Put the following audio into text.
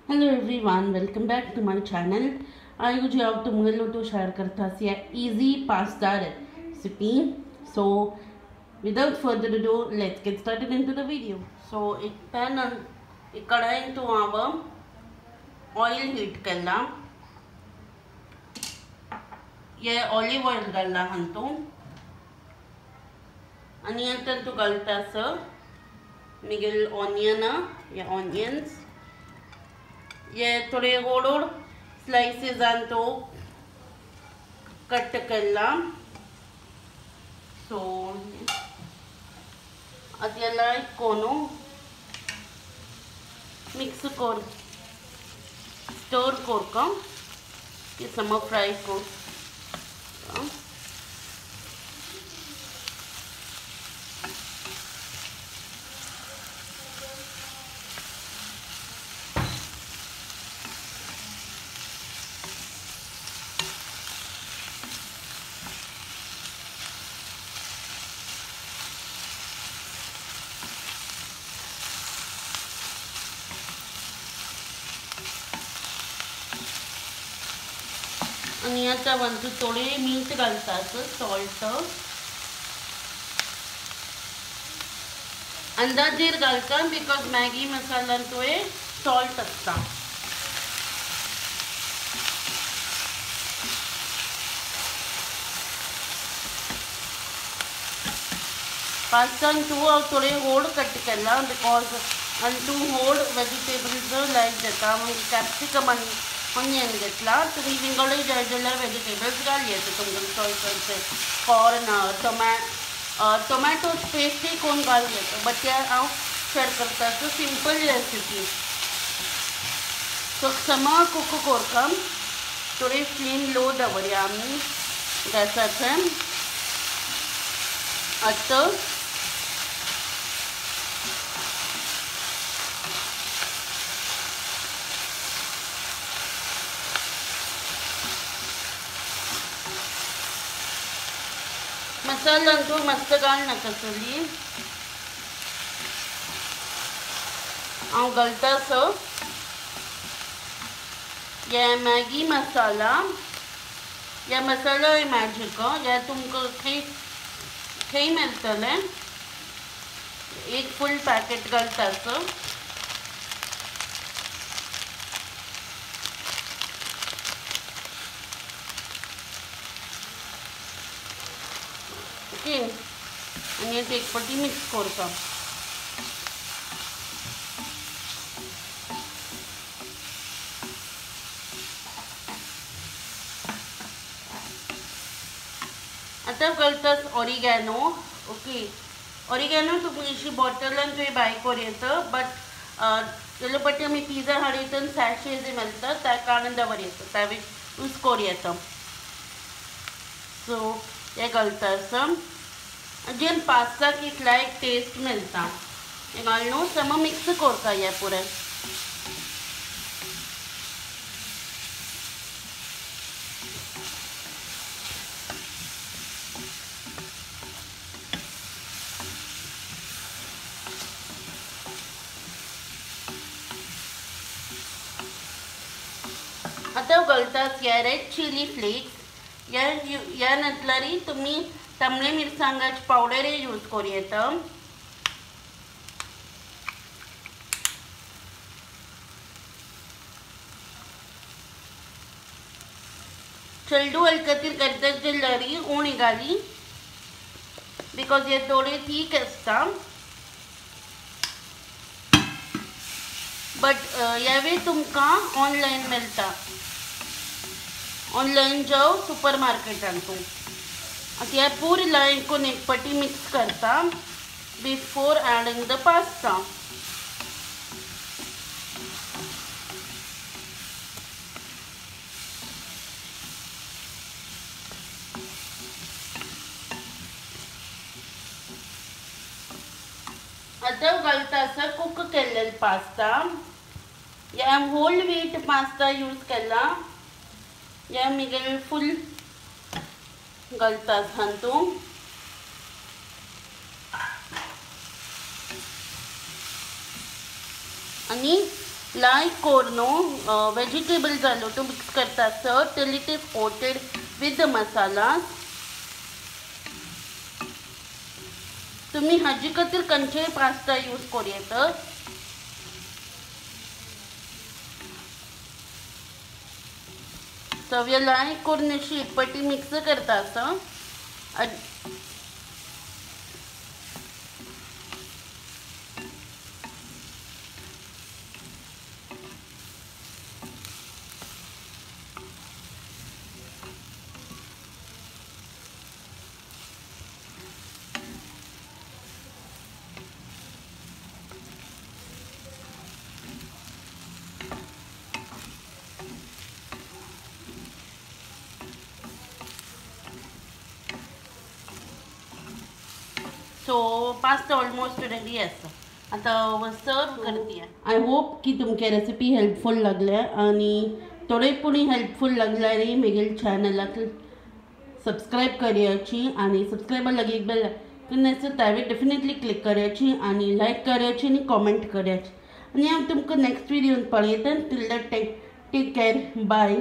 Hello everyone, welcome back to my channel. I use how to मुझे तो share करता है easy pasta recipe. So without further ado, let's get started into the video. So एक कढ़ाई तो आवा oil heat करना ये olive oil घालना हंतो आणि आता तो घालता स मिगेल onions ये थोड़े गोड़ स्लाइसेस तो कट करला सो अद्याला कोनो मिक्स कर स्टर करका ये सम फ्राई को आणि आता वंतू थोडे मीठ घालतात सॉल्ट अंदाजेर घालता बिकॉज मॅगी मसाला तो सॉल्ट असता पास्तान तू थोडे होड कट केला बिकॉज आणि तू होड वेजिटेबल्स लायक जाता कॅप्सिकम आणि ऑनियन घेतला तुम्ही विंगडे जाय जाल्यार वेजिटेबल्स घाल येता तुमकां चॉयसाचे कॉर्न टोमॅटोज पेस्टूय कोण घाल येता बट ते हांव शेअर करता सो सिंपल रेसिपी सो समा कुक करता थोडे फ्लेम लो दवरया आमी गॅसाचें आतां मसाला तो मस्त घाल नाका चली हांव घालता सो ये मॅगी मसाला या मसाला मॅजिक या तुमकां खंय मेळटलें एक फुल पॅकेट घालता सो ओके आणि एक पटी मिक्स करता आता घालतात ऑरिगॅनो ओके ऑरिगॅनो तुम्ही अशी बॉटलान तुवें बाय कर येता बट तेलो पटी आमी पिझ्झा हाडयता सॅशे जे मेळटा त्या कारण दवर येता त्या यूज कर येता सो हे घालता जेन पास्ता कितला एक टेस्ट मेळटा हे घालून सम मिक्स करता हे पुरे आता घालतात या रेड चिली फ्लेक्स या नंतरी तुम्ही तांबडे मिरसांगाची पावडर यूज करूं येता चलडू हलकतीर करतात जाल्यार उणी घाली बिकॉज हे थोडे थीक आसता बट ह्यावेळी तुमकां ऑनलायन मेळटा ऑनलाइन जाओ सुपर मार्केटान तू आता या पूरी लाइन को एक पटी मिक्स करता बिफोर एडिंग द पास्ता आता घालता कुक केलेला पास्ता या होल व्हीट पास्ता यूज केला या मिगेल फुल घालतात हातूं आणि like corno vegetables are to mix karta sir till it is coated with the masalas. तुम्ही हाजी खातीर खंयचेय पास्ता यूज करूं येता. सगळे लायक करून अशी पटी मिक्स करता आसा. सो पास्ता ऑलमोस्ट रेडी आसा. आता सर्व करते. आय होप की तुमकां रेसिपी हेल्पफुल लागल्या आणि थोडे पूण हेल्पफुल लागल्यार म्हगेल चॅनलाक सब्सक्राइब करयाची आणि सब्सक्राइबर लगी बेल आयकन आसा त्यावेळी डेफिनेटली क्लिक करयाची आणि लाईक करयाची आणि कॉमेंट करयाची. आणि हांव तुमकां नेक्स्ट व्हिडिओन पळयता. Till that take care. Bye.